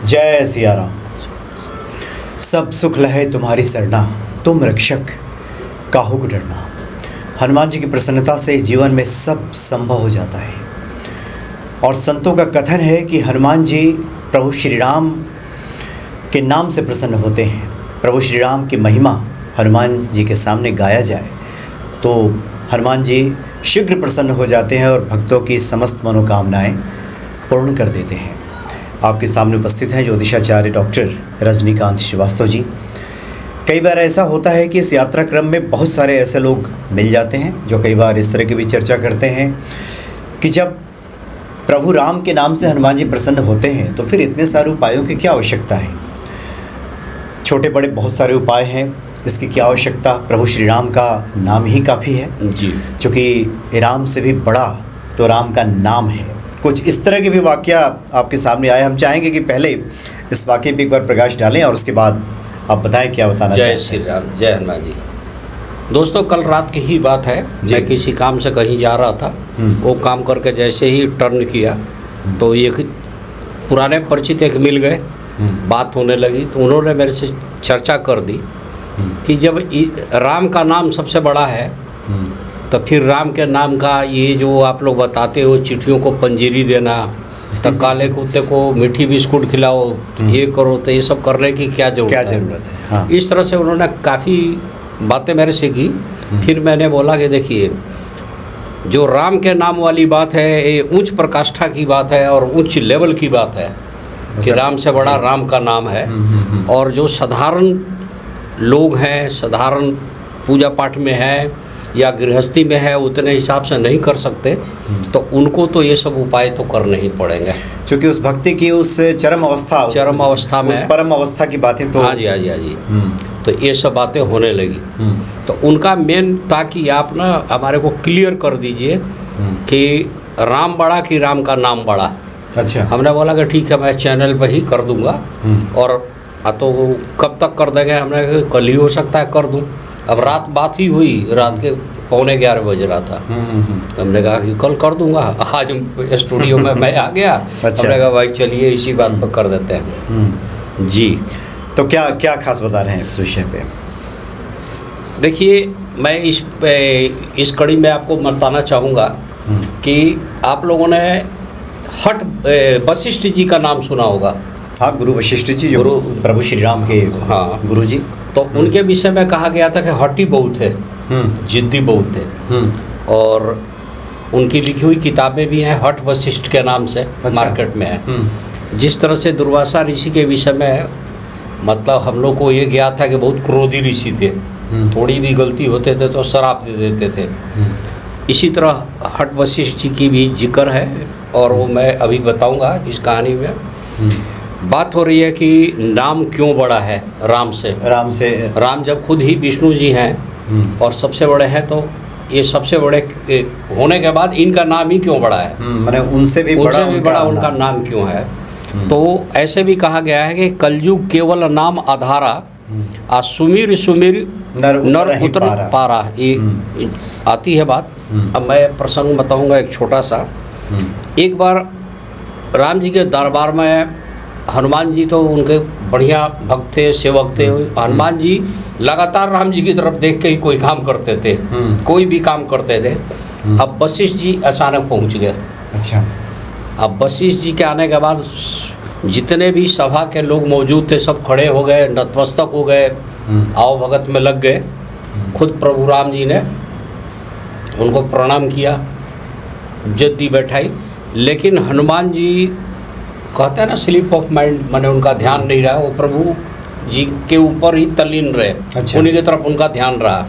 जय सिया राम। सब सुख लहे तुम्हारी सरना, तुम रक्षक काहू को डरना। हनुमान जी की प्रसन्नता से जीवन में सब संभव हो जाता है। और संतों का कथन है कि हनुमान जी प्रभु श्री राम के नाम से प्रसन्न होते हैं। प्रभु श्री राम की महिमा हनुमान जी के सामने गाया जाए तो हनुमान जी शीघ्र प्रसन्न हो जाते हैं और भक्तों की समस्त मनोकामनाएं पूर्ण कर देते हैं। आपके सामने उपस्थित हैं ज्योतिषाचार्य डॉक्टर रजनीकांत श्रीवास्तव जी। कई बार ऐसा होता है कि इस यात्रा क्रम में बहुत सारे ऐसे लोग मिल जाते हैं जो कई बार इस तरह की भी चर्चा करते हैं कि जब प्रभु राम के नाम से हनुमान जी प्रसन्न होते हैं तो फिर इतने सारे उपायों की क्या आवश्यकता है। छोटे बड़े बहुत सारे उपाय हैं, इसकी क्या आवश्यकता। प्रभु श्री राम का नाम ही काफ़ी है जी, चूँकि राम से भी बड़ा तो राम का नाम है। कुछ इस तरह के भी वाकया आपके सामने आए। हम चाहेंगे कि पहले इस वाकये पे एक बार प्रकाश डालें और उसके बाद आप बताएं क्या बताना चाहते हैं। जय श्री राम, जय हनुमान जी। दोस्तों, कल रात की ही बात है, मैं किसी काम से कहीं जा रहा था। वो काम करके जैसे ही टर्न किया तो एक पुराने परिचित एक मिल गए, बात होने लगी। तो उन्होंने मेरे से चर्चा कर दी कि जब राम का नाम सबसे बड़ा है तो फिर राम के नाम का ये जो आप लोग बताते हो चिट्ठियों को पंजीरी देना, तो काले कुत्ते को मीठी बिस्कुट खिलाओ, ये करो, तो ये सब करने की क्या ज़रूरत है। हाँ। इस तरह से उन्होंने काफ़ी बातें मेरे से की। फिर मैंने बोला कि देखिए, जो राम के नाम वाली बात है ये उच्च प्रकाष्ठा की बात है और उच्च लेवल की बात है कि राम से बड़ा राम का नाम है। और जो साधारण लोग हैं, साधारण पूजा पाठ में है या गृहस्थी में है, उतने हिसाब से नहीं कर सकते, तो उनको तो ये सब उपाय तो करने ही पड़ेंगे, क्योंकि उस भक्ति की उस चरम अवस्था में, उस परम अवस्था की बातें तो हाँ जी तो ये सब बातें होने लगी। तो उनका मेन था कि आप ना हमारे को क्लियर कर दीजिए कि राम बड़ा कि राम का नाम बड़ा। अच्छा। हमने बोला कि ठीक है, मैं चैनल पर ही कर दूंगा। और तो कब तक कर देंगे, हमने कहा कल ही हो सकता है कर दूं। अब रात बात ही हुई, रात के 11:45 बज रहा था। तो हमने कहा कि कल कर दूंगा। आज स्टूडियो में मैं आ गया। अच्छा। हमने कहा भाई चलिए इसी बात पर कर देते हैं जी। तो क्या क्या खास बता रहे हैं इस विषय पे। देखिए, मैं इस कड़ी में आपको बताना चाहूँगा कि आप लोगों ने वशिष्ठ जी का नाम सुना होगा। हाँ, गुरु वशिष्ठ जी, जो प्रभु श्री राम के हाँ गुरु जी। तो उनके विषय में कहा गया था कि हठी बहुत है, जिद्दी बहुत है। और उनकी लिखी हुई किताबें भी हैं हठ वशिष्ठ के नाम से। अच्छा। मार्केट में है। जिस तरह से दुर्वासा ऋषि के विषय में मतलब हम लोग को ये ज्ञात था कि बहुत क्रोधी ऋषि थे, थोड़ी भी गलती होते थे तो श्राप दे देते थे। इसी तरह हठ वशिष्ठ जी की भी जिक्र है और वो मैं अभी बताऊंगा इस कहानी में। बात हो रही है कि नाम क्यों बड़ा है राम से। राम जब खुद ही विष्णु जी हैं और सबसे बड़े हैं, तो ये सबसे बड़े होने के बाद इनका नाम ही क्यों बड़ा है, माने उनसे भी बड़ा उनका नाम क्यों है। तो ऐसे भी कहा गया है कि कलयुग केवल नाम आधारा, आ सुमीर सुमीर नर उतर पारा, ये आती है बात। अब मैं प्रसंग बताऊंगा एक छोटा सा। एक बार राम जी के दरबार में हनुमान जी तो उनके बढ़िया भक्त थे, सेवक थे। हनुमान जी लगातार राम जी की तरफ देख के ही कोई काम करते थे, कोई भी काम करते थे। अब वशिष्ठ जी अचानक पहुंच गए। अच्छा। अब वशिष्ठ जी के आने के बाद जितने भी सभा के लोग मौजूद थे सब खड़े हो गए, नतमस्तक हो गए, आओ भगत में लग गए। खुद प्रभु राम जी ने उनको प्रणाम किया, इज्जत दी, बैठाई। लेकिन हनुमान जी कहते हैं ना स्लिप ऑफ माइंड, माने उनका ध्यान नहीं रहा, वो प्रभु जी के ऊपर ही तल्लीन रहे। अच्छा। उन्हीं की तरफ उनका ध्यान रहा।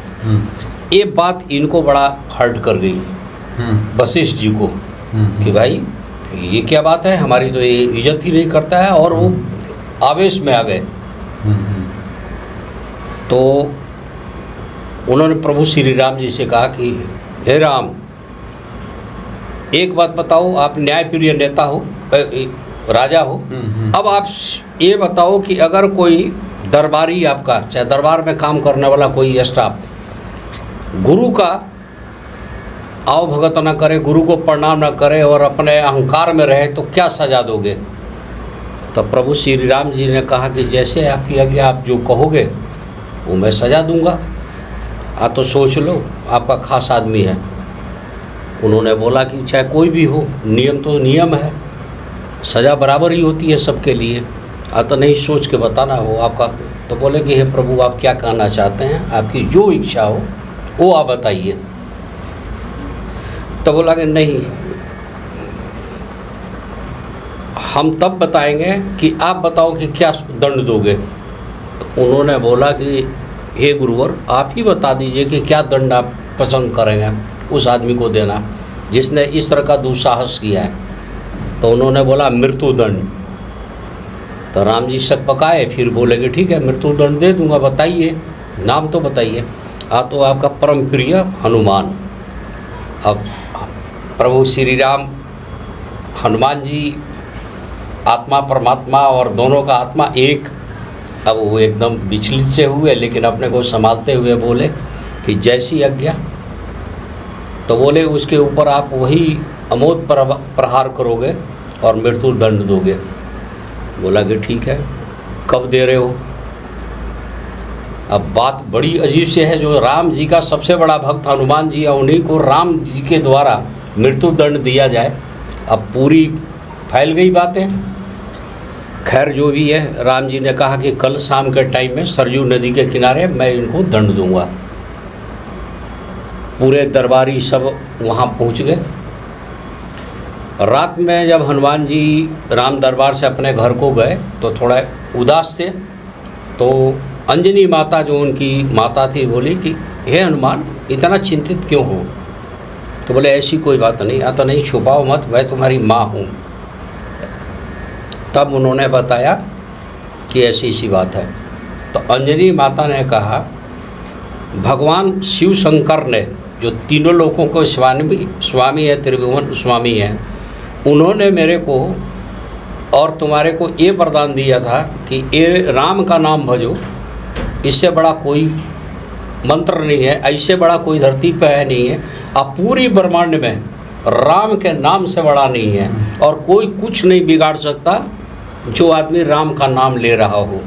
ये बात इनको बड़ा हर्ट कर गई वशिष्ठ जी को कि भाई ये क्या बात है, हमारी तो ये इज्जत ही नहीं करता है। और वो आवेश में आ गए। तो उन्होंने प्रभु श्री राम जी से कहा कि हे राम, एक बात बताओ, आप न्यायप्रिय नेता हो, राजा हो। अब आप ये बताओ कि अगर कोई दरबारी आपका, चाहे दरबार में काम करने वाला कोई स्टाफ, गुरु का आओ भगत न करे, गुरु को प्रणाम न करे और अपने अहंकार में रहे, तो क्या सजा दोगे। तो प्रभु श्री राम जी ने कहा कि जैसे आपकी आज्ञा, आप जो कहोगे वो मैं सजा दूंगा। तो सोच लो, आपका खास आदमी है। उन्होंने बोला कि चाहे कोई भी हो, नियम तो नियम है, सज़ा बराबर ही होती है सबके लिए। तो नहीं, सोच के बताना हो आपका। तो बोले कि हे प्रभु, आप क्या कहना चाहते हैं, आपकी जो इच्छा हो वो आप बताइए। तो बोला कि नहीं, हम तब बताएंगे कि आप बताओ कि क्या दंड दोगे। तो उन्होंने बोला कि हे गुरुवर, आप ही बता दीजिए कि क्या दंड आप पसंद करेंगे उस आदमी को देना जिसने इस तरह का दुस्साहस किया है। तो उन्होंने बोला मृत्यु दंड। तो राम जी शक पकाए, फिर बोले कि ठीक है, मृत्यु दंड दे दूंगा, बताइए, नाम तो बताइए। तो आपका परम प्रिय हनुमान। अब प्रभु श्री राम, हनुमान जी आत्मा परमात्मा और दोनों का आत्मा एक। अब वो एकदम विचलित से हुए, लेकिन अपने को संभालते हुए बोले कि जैसी आज्ञा। तो बोले उसके ऊपर आप वही अमोद प्रहार करोगे और मृत्यु दंड दोगे। बोला कि ठीक है, कब दे रहे हो। अब बात बड़ी अजीब से है, जो राम जी का सबसे बड़ा भक्त हनुमान जी है, उन्हीं को राम जी के द्वारा मृत्यु दंड दिया जाए। अब पूरी फैल गई बातें। खैर जो भी है, राम जी ने कहा कि कल शाम के टाइम में सरयू नदी के किनारे मैं इनको दंड दूंगा। पूरे दरबारी सब वहाँ पहुँच गए। रात में जब हनुमान जी राम दरबार से अपने घर को गए तो थोड़ा उदास थे। तो अंजनी माता, जो उनकी माता थी, बोली कि हे हनुमान, इतना चिंतित क्यों हो। तो बोले ऐसी कोई बात नहीं, तो नहीं, छुपाओ मत, मैं तुम्हारी माँ हूँ। तब उन्होंने बताया कि ऐसी सी बात है। तो अंजनी माता ने कहा, भगवान शिव शंकर ने, जो तीनों लोगों को स्वामी है, त्रिभुवन स्वामी है, उन्होंने मेरे को और तुम्हारे को ये वरदान दिया था कि ये राम का नाम भजो, इससे बड़ा कोई मंत्र नहीं है, ऐसे बड़ा कोई धरती पे है नहीं है, अब पूरी ब्रह्मांड में राम के नाम से बड़ा नहीं है, और कोई कुछ नहीं बिगाड़ सकता जो आदमी राम का नाम ले रहा हो।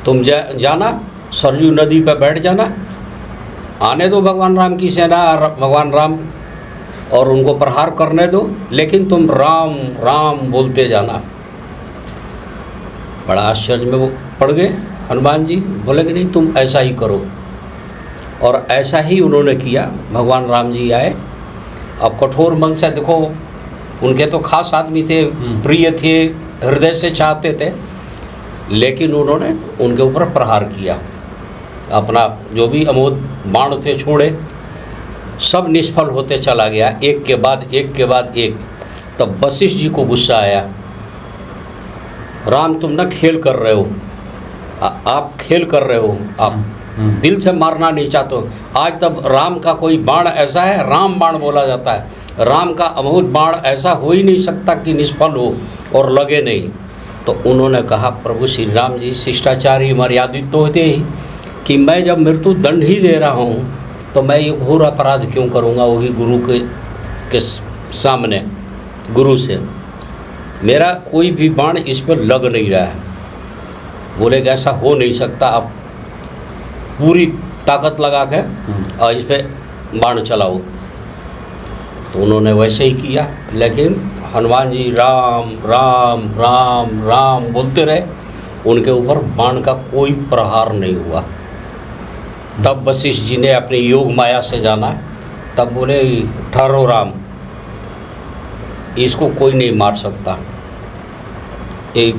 तुम जाना सरयू नदी पर बैठ जाना, आने दो भगवान राम की सेना, भगवान राम, और उनको प्रहार करने दो, लेकिन तुम राम राम बोलते जाना। बड़ा आश्चर्य में वो पड़ गए हनुमान जी। बोले कि नहीं, तुम ऐसा ही करो। और ऐसा ही उन्होंने किया। भगवान राम जी आए। अब कठोर मन से, देखो उनके तो खास आदमी थे, प्रिय थे, हृदय से चाहते थे, लेकिन उन्होंने उनके ऊपर प्रहार किया। अपना जो भी अमोद बाण थे छोड़े, सब निष्फल होते चला गया, एक के बाद एक के बाद एक। तब वशिष्ठ जी को गुस्सा आया, राम तुम ना खेल कर रहे हो, आप खेल कर रहे हो, आप दिल से मारना नहीं चाहते हो। आज तब राम का कोई बाण ऐसा है, राम बाण बोला जाता है, राम का अमोद बाण ऐसा हो ही नहीं सकता कि निष्फल हो और लगे नहीं। तो उन्होंने कहा, प्रभु श्री राम जी शिष्टाचारी मर्यादित तो होते ही, कि मैं जब मृत्यु दंड ही दे रहा हूँ तो मैं ये घोर अपराध क्यों करूँगा, वो भी गुरु के सामने, गुरु से। मेरा कोई भी बाण इस पर लग नहीं रहा है। बोले कि ऐसा हो नहीं सकता, आप पूरी ताकत लगा के और इस पर बाण चलाओ। तो उन्होंने वैसे ही किया, लेकिन हनुमान जी राम राम राम राम बोलते रहे, उनके ऊपर बाण का कोई प्रहार नहीं हुआ। तब वशिष्ठ जी ने अपनी योग माया से जाना, तब बोले ठहरो राम, इसको कोई नहीं मार सकता। एक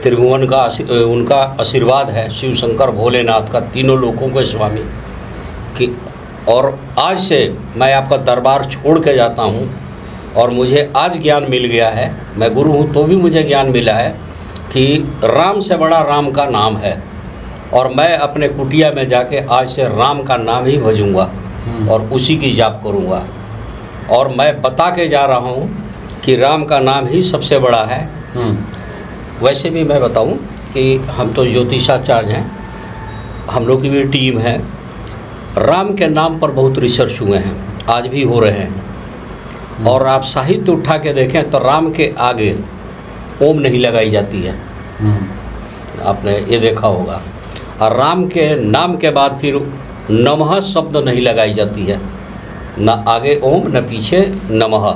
त्रिभुवन का उनका आशीर्वाद है, शिव शंकर भोलेनाथ का, तीनों लोगों के स्वामी, कि और आज से मैं आपका दरबार छोड़ के जाता हूँ। और मुझे आज ज्ञान मिल गया है, मैं गुरु हूँ तो भी मुझे ज्ञान मिला है कि राम से बड़ा राम का नाम है, और मैं अपने कुटिया में जाके आज से राम का नाम ही भजूँगा और उसी की जाप करूँगा। और मैं बता के जा रहा हूँ कि राम का नाम ही सबसे बड़ा है। वैसे भी मैं बताऊँ कि हम तो ज्योतिषाचार्य हैं, हम लोग की भी टीम है। राम के नाम पर बहुत रिसर्च हुए हैं, आज भी हो रहे हैं। और आप साहित्य उठा के देखें तो राम के आगे ओम नहीं लगाई जाती है, आपने ये देखा होगा। और राम के नाम के बाद फिर नमः शब्द नहीं लगाई जाती है, न आगे ओम न पीछे नमः।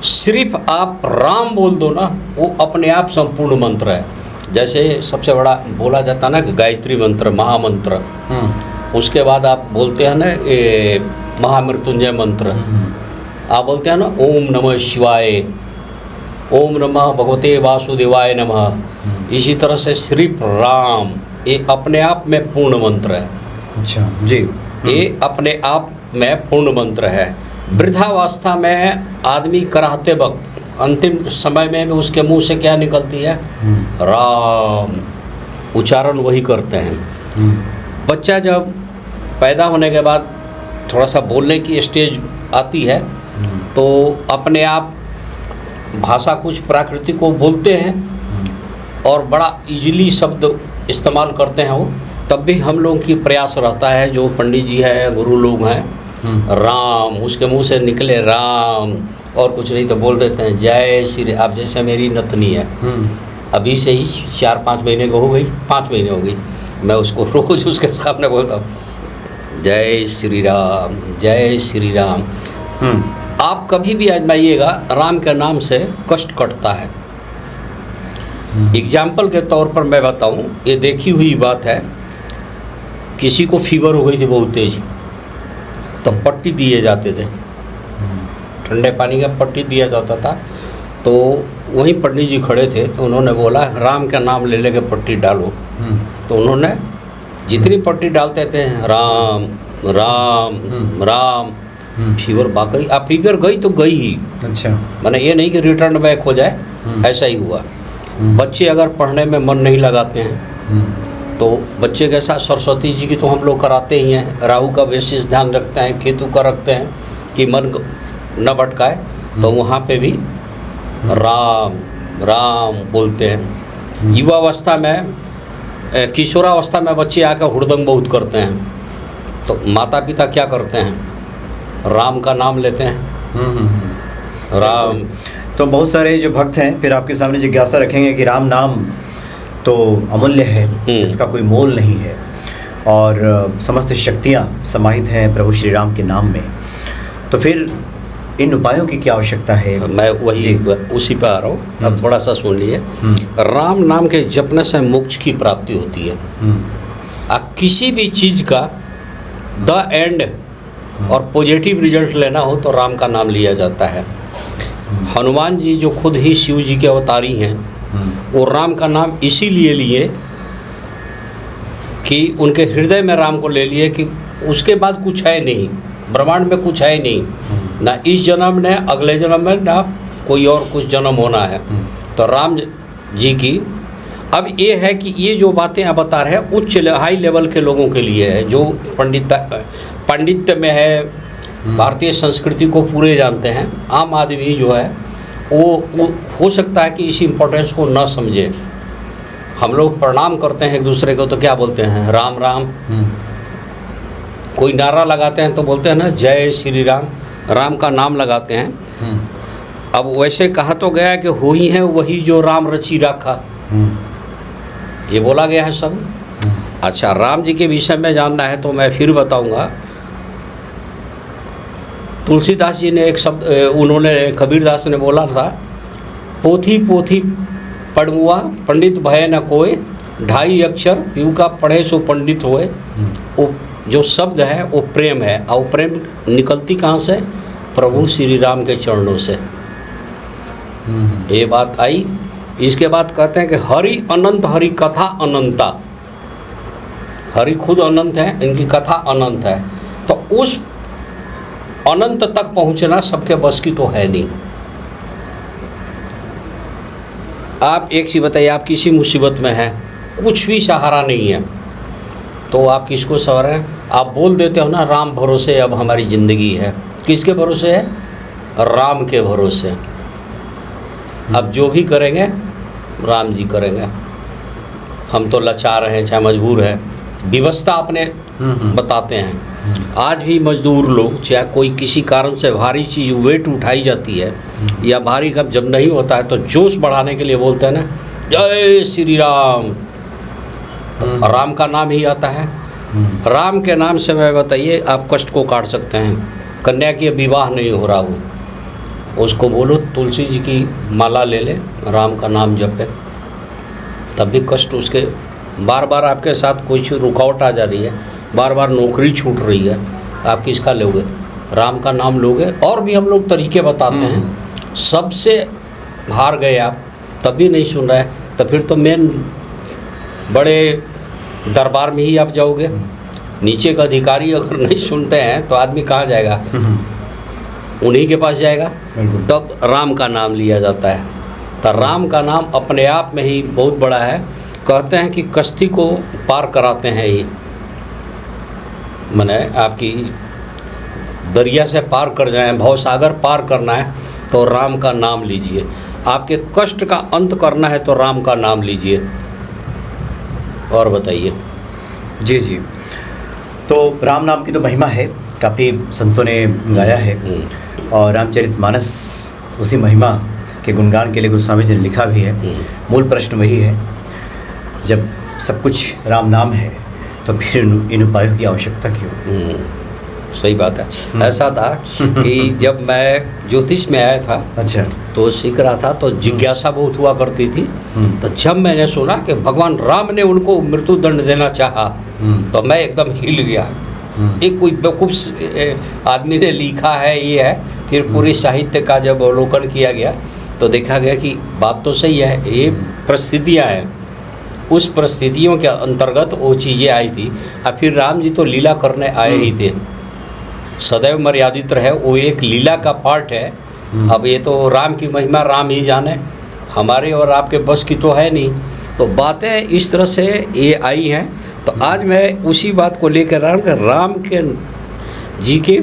सिर्फ आप राम बोल दो ना, वो अपने आप संपूर्ण मंत्र है। जैसे सबसे बड़ा बोला जाता ना कि गायत्री मंत्र, महामंत्र, उसके बाद आप बोलते हैं ना ये महामृत्युंजय मंत्र, आप बोलते हैं ना ओम नमः शिवाय, ओम नमः भगवते वासुदेवाय नमः। इसी तरह से सिर्फ राम ये अपने आप में पूर्ण मंत्र है। अच्छा जी। ये अपने आप में पूर्ण मंत्र है। वृद्धावस्था में आदमी कराहते वक्त अंतिम समय में भी उसके मुंह से क्या निकलती है? राम, उच्चारण वही करते हैं। बच्चा जब पैदा होने के बाद थोड़ा सा बोलने की स्टेज आती है तो अपने आप भाषा कुछ प्राकृतिक को बोलते हैं और बड़ा इजीली शब्द इस्तेमाल करते हैं वो। तब भी हम लोगों की प्रयास रहता है, जो पंडित जी हैं, गुरु लोग हैं, राम, उसके मुंह से निकले राम, और कुछ नहीं तो बोल देते हैं जय श्री। अब जैसे मेरी नतनी है, अभी से ही 4-5 महीने को हो गई, 5 महीने हो गई, मैं उसको रोज़ उसके सामने बोलता हूँ जय श्री राम, जय श्री राम। आप कभी भी आजमाइएगा, राम के नाम से कष्ट कटता है। एग्जाम्पल के तौर पर मैं बताऊं, ये देखी हुई बात है। किसी को फीवर हो गई थी बहुत तेज, तो पट्टी दिए जाते थे, ठंडे पानी का पट्टी दिया जाता था। तो वहीं पंडित जी खड़े थे, तो उन्होंने बोला राम का नाम ले लेके पट्टी डालो। तो उन्होंने जितनी पट्टी डालते थे राम राम राम, फीवर भाग गई। अब फीवर गई तो गई ही। अच्छा, मैंने ये नहीं कि रिटर्न बैक हो जाए, ऐसा ही हुआ। बच्चे अगर पढ़ने में मन नहीं लगाते हैं तो बच्चे के साथ सरस्वती जी की तो हम लोग कराते ही हैं, राहु का विशेष ध्यान रखते हैं, केतु का रखते हैं कि मन न भटकाए, तो वहाँ पे भी राम राम बोलते हैं। युवावस्था में, किशोरावस्था में बच्चे आकर हुड़दंग बहुत करते हैं, तो माता पिता क्या करते हैं? राम का नाम लेते हैं, राम। तो बहुत सारे जो भक्त हैं फिर आपके सामने जिज्ञासा रखेंगे कि राम नाम तो अमूल्य है, इसका कोई मोल नहीं है, और समस्त शक्तियाँ समाहित हैं प्रभु श्री राम के नाम में, तो फिर इन उपायों की क्या आवश्यकता है? मैं वही उसी पर आ रहा हूँ। अब थोड़ा सा सुन लिए। राम नाम के जपने से मोक्ष की प्राप्ति होती है। किसी भी चीज़ का द एंड और पॉजिटिव रिजल्ट लेना हो तो राम का नाम लिया जाता है। हनुमान जी जो खुद ही शिव जी के अवतारी हैं, वो राम का नाम इसीलिए लिए कि उनके हृदय में राम को ले लिए कि उसके बाद कुछ है नहीं, ब्रह्मांड में कुछ है नहीं, ना इस जन्म ने, अगले जन्म में, ना कोई और कुछ जन्म होना है। तो राम जी की अब ये है कि ये जो बातें आप बता रहे हैं उच्च हाई लेवल के लोगों के लिए है, जो पंडित्य में है, भारतीय संस्कृति को पूरे जानते हैं। आम आदमी जो है वो हो सकता है कि इस इम्पोर्टेंस को न समझे। हम लोग प्रणाम करते हैं एक दूसरे को तो क्या बोलते हैं? राम राम। कोई नारा लगाते हैं तो बोलते हैं ना जय श्री राम, राम का नाम लगाते हैं। अब वैसे कहा तो गया है कि हो ही है वही जो राम रची राखा, ये बोला गया है शब्द। अच्छा, राम जी के विषय में जानना है तो मैं फिर बताऊंगा। तुलसीदास जी ने एक शब्द, उन्होंने, कबीरदास ने बोला था, पोथी पोथी पढ़ुआ पंडित भय न कोय, 2.5 अक्षर पीऊ का पढ़े सो पंडित होए। वो जो शब्द है वो प्रेम है, और प्रेम निकलती कहाँ से? प्रभु श्री राम के चरणों से। ये बात आई। इसके बाद कहते हैं कि हरि अनंत, हरि कथा अनंता। हरि खुद अनंत है, इनकी कथा अनंत है। तो उस अनंत तक पहुंचना सबके बस की तो है नहीं। आप एक चीज़ बताइए, आप किसी मुसीबत में हैं, कुछ भी सहारा नहीं है, तो आप किसको सहारा? आप बोल देते हो ना राम भरोसे अब हमारी ज़िंदगी है। किसके भरोसे है? राम के भरोसे। अब जो भी करेंगे राम जी करेंगे। हम तो लाचार हैं, चाहे मजबूर हैं, व्यवस्था अपने बताते हैं। आज भी मजदूर लोग, चाहे कोई किसी कारण से भारी चीज़ वेट उठाई जाती है या भारी कब जब नहीं होता है तो जोश बढ़ाने के लिए बोलते हैं ना, जय श्री राम। तो राम का नाम ही आता है। राम के नाम से मैं बताइए आप कष्ट को काट सकते हैं। कन्या की विवाह नहीं हो रहा हो, उसको बोलो तुलसी जी की माला ले ले, राम का नाम जपे, तब भी कष्ट उसके बार बार आपके साथ कुछ रुकावट आ जा रही है, बार बार नौकरी छूट रही है, आप किसका लोगे? राम का नाम लोगे। और भी हम लोग तरीके बताते हैं। सबसे हार गए आप तब भी नहीं सुन रहा है, तो फिर तो मेन बड़े दरबार में ही आप जाओगे। नीचे का अधिकारी अगर नहीं सुनते हैं तो आदमी कहाँ जाएगा? उन्हीं के पास जाएगा। तब राम का नाम लिया जाता है। तो राम का नाम अपने आप में ही बहुत बड़ा है। कहते हैं कि कश्ती को पार कराते हैं ये, माने आपकी दरिया से पार कर जाए, भवसागर पार करना है तो राम का नाम लीजिए। आपके कष्ट का अंत करना है तो राम का नाम लीजिए। और बताइए। जी जी, तो राम नाम की तो महिमा है, काफ़ी संतों ने गाया है और रामचरितमानस उसी महिमा के गुणगान के लिए गोस्वामी जी ने लिखा भी है। मूल प्रश्न वही है, जब सब कुछ राम नाम है तो फिर इन उपायों की आवश्यकता क्यों? सही बात है। ऐसा था कि जब मैं ज्योतिष में आया था, अच्छा, तो सीख रहा था तो जिज्ञासा बहुत हुआ करती थी। तो जब मैंने सुना कि भगवान राम ने उनको मृत्यु दंड देना चाहा तो मैं एकदम हिल गया। एक कोई बेवकूफ़ आदमी ने लिखा है ये है। फिर पूरे साहित्य का जब अवलोकन किया गया तो देखा गया कि बात तो सही है, ये परिस्थितियाँ हैं, उस परिस्थितियों के अंतर्गत वो चीज़ें आई थी। और फिर राम जी तो लीला करने आए ही थे, सदैव मर्यादित रहे, वो एक लीला का पार्ट है। अब ये तो राम की महिमा राम ही जाने, हमारे और आपके बस की तो है नहीं। तो बातें इस तरह से ये आई हैं। तो आज मैं उसी बात को लेकर रहा हूँ कि राम के जी के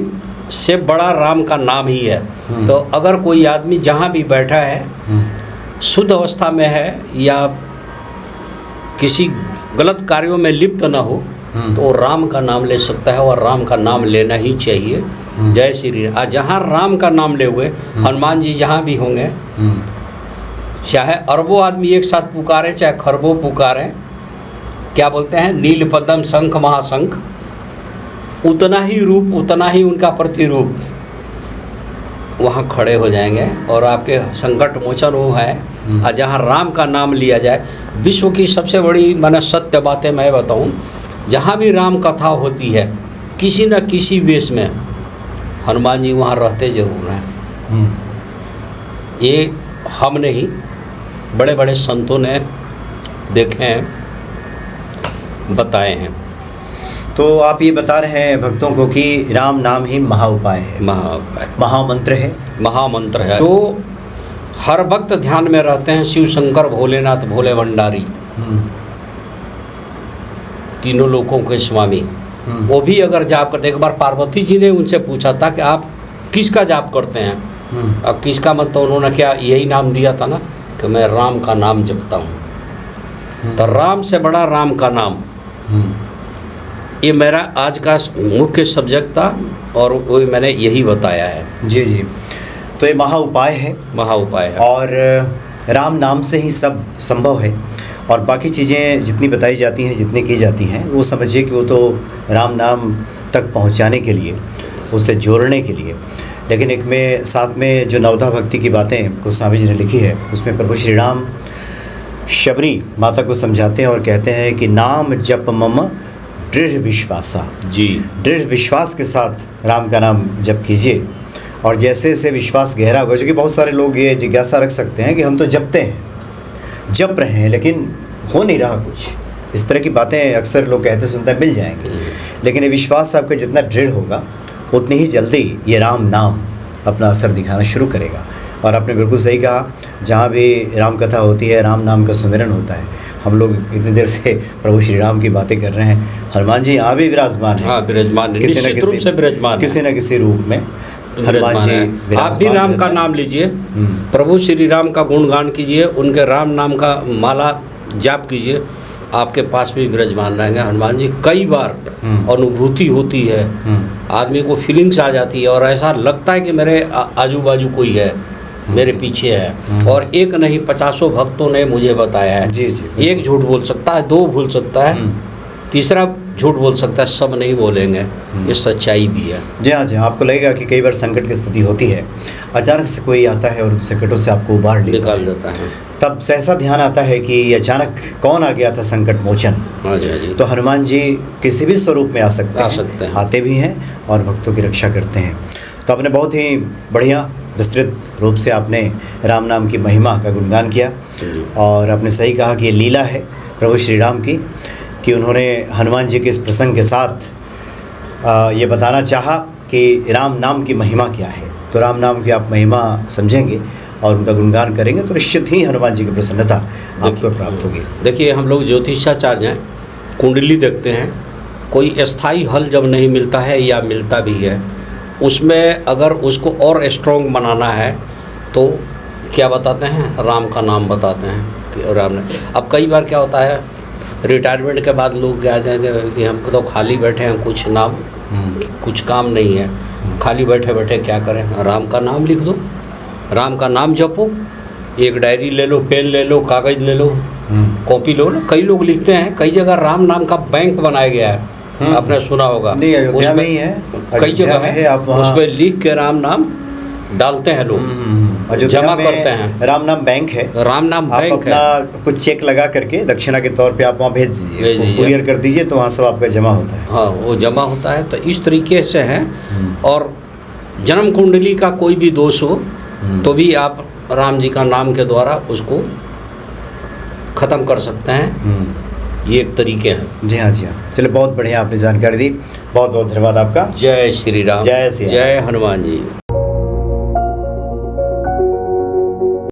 से बड़ा राम का नाम ही है। तो अगर कोई आदमी जहाँ भी बैठा है, शुद्ध अवस्था में है या किसी गलत कार्यों में लिप्त ना हो, तो राम का नाम ले सकता है और राम का नाम लेना ही चाहिए। जय श्री राम। जहाँ राम का नाम ले हुए हनुमान जी जहाँ भी होंगे, चाहे अरबों आदमी एक साथ पुकारे, चाहे खरबों पुकारे, क्या बोलते हैं, नील पद्म शंख महाशंख, उतना ही रूप, उतना ही उनका प्रतिरूप वहाँ खड़े हो जाएंगे और आपके संकट मोचन वो है। और जहाँ राम का नाम लिया जाए, विश्व की सबसे बड़ी मैंने सत्य बातें मैं बताऊँ, जहाँ भी राम कथा होती है किसी न किसी वेश में हनुमान जी वहाँ रहते जरूर हैं। ये हम नहीं, बड़े बड़े संतों ने देखे हैं, बताए हैं। तो आप ये बता रहे हैं भक्तों को कि राम नाम ही महाउपाय है, महाउपाय, महामंत्र है, महामंत्र है। तो हर भक्त ध्यान में रहते हैं शिव शंकर भोलेनाथ भोले भंडारी, तीनों लोकों के स्वामी। वो भी अगर जाप करते, एक बार पार्वती जी ने उनसे पूछा था कि आप किसका जाप करते हैं, अब किसका मत, तो उन्होंने क्या यही नाम दिया था ना कि मैं राम का नाम जपता हूँ। तो राम से बड़ा राम का नाम, ये मेरा आज का मुख्य सब्जेक्ट था और वो मैंने यही बताया है। जी जी, तो ये महाउपाय है, महाउपाय है और राम नाम से ही सब संभव है। और बाकी चीज़ें जितनी बताई जाती हैं, जितनी की जाती हैं, वो समझिए कि वो तो राम नाम तक पहुंचाने के लिए, उससे जोड़ने के लिए। लेकिन एक में साथ में जो नवधा भक्ति की बातें गोस्वामी जी ने लिखी है, उसमें प्रभु श्री राम शबरी माता को समझाते हैं और कहते हैं कि नाम जप मम दृढ़ विश्वासा। जी, दृढ़ विश्वास के साथ राम का नाम जप कीजिए। और जैसे जैसे विश्वास गहरा होगा, क्योंकि बहुत सारे लोग ये जिज्ञासा रख सकते हैं कि हम तो जपते हैं, जप रहे हैं, लेकिन हो नहीं रहा कुछ। इस तरह की बातें अक्सर लोग कहते सुनते हैं, मिल जाएंगे। लेकिन ये विश्वास आपका जितना दृढ़ होगा, उतनी ही जल्दी ये राम नाम अपना असर दिखाना शुरू करेगा। और आपने बिल्कुल सही कहा, जहाँ भी राम कथा होती है, राम नाम का सुमिरन होता है। हम लोग इतनी देर से प्रभु श्री राम की बातें कर रहे हैं, हनुमान जी यहाँ भी विराजमान है। हाँ, विराजमान, किसी न किसी रूप में हनुमान जी विराजमान। आप भी राम का नाम लीजिए, प्रभु श्री राम का गुणगान कीजिए, उनके राम नाम का माला जाप कीजिए, आपके पास भी विराजमान रहेंगे हनुमान जी। कई बार अनुभूति होती है, आदमी को फीलिंग्स आ जाती है और ऐसा लगता है कि मेरे आजू बाजू कोई है, मेरे पीछे है। और एक नहीं 50 भक्तों ने मुझे बताया है। जी जी। एक झूठ बोल सकता है, दो बोल सकता है, तीसरा झूठ बोल सकता है, सब नहीं बोलेंगे। ये सच्चाई भी है। जी हाँ जी। आपको लगेगा कि कई बार संकट की स्थिति होती है, अचानक से कोई आता है और उन संकटों से आपको उबार निकाल देता है। तब सहसा ध्यान आता है कि ये अचानक कौन आ गया था संकट मोचन। हाँ जी, हाँ जी। तो हनुमान जी किसी भी स्वरूप में आ सकते हैं, आते भी हैं और भक्तों की रक्षा करते हैं। तो आपने बहुत ही बढ़िया विस्तृत रूप से आपने राम नाम की महिमा का गुणगान किया और आपने सही कहा कि ये लीला है प्रभु श्री राम की, कि उन्होंने हनुमान जी के इस प्रसंग के साथ ये बताना चाहा कि राम नाम की महिमा क्या है। तो राम नाम की आप महिमा समझेंगे और उनका गुणगान करेंगे तो निश्चित ही हनुमान जी की प्रसन्नता आपको प्राप्त होगी। देखिए, हम लोग ज्योतिषाचार्य हैं, कुंडली देखते हैं, कोई अस्थाई हल जब नहीं मिलता है या मिलता भी है, उसमें अगर उसको और स्ट्रॉन्ग बनाना है तो क्या बताते हैं, राम का नाम बताते हैं कि राम ने। अब कई बार क्या होता है, रिटायरमेंट के बाद लोग क्या कहते हैं कि हम तो खाली बैठे हैं, कुछ नाम कुछ काम नहीं है, खाली बैठे बैठे क्या करें, राम का नाम लिख दो, राम का नाम जपो, एक डायरी ले लो, पेन ले लो, कागज़ ले लो, कॉपी लो। कई लोग लिखते हैं, कई जगह राम नाम का बैंक बनाया गया है, आपने सुना होगा। नहीं, अयोध्या में ही है, कई जगह है, आप उसमें लिख के राम नाम डालते हैं लोग, जमा करते हैं। राम नाम बैंक है, राम नाम आप बैंक अपना है। कुछ चेक लगा करके दक्षिणा के तौर पे आप वहाँ भेज दीजिए, कुरियर कर दीजिए, तो वहाँ सब आपका जमा होता है। हाँ, वो जमा होता है। तो इस तरीके से है। और जन्म कुंडली का कोई भी दोष हो तो भी आप राम जी का नाम के द्वारा उसको ख़त्म कर सकते हैं। ये एक तरीके हैं। जी हाँ, जी हाँ। चलिए, बहुत बढ़िया आपने जानकारी दी, बहुत बहुत धन्यवाद आपका। जय श्री राम, जय श्री राम। जय हनुमान जी।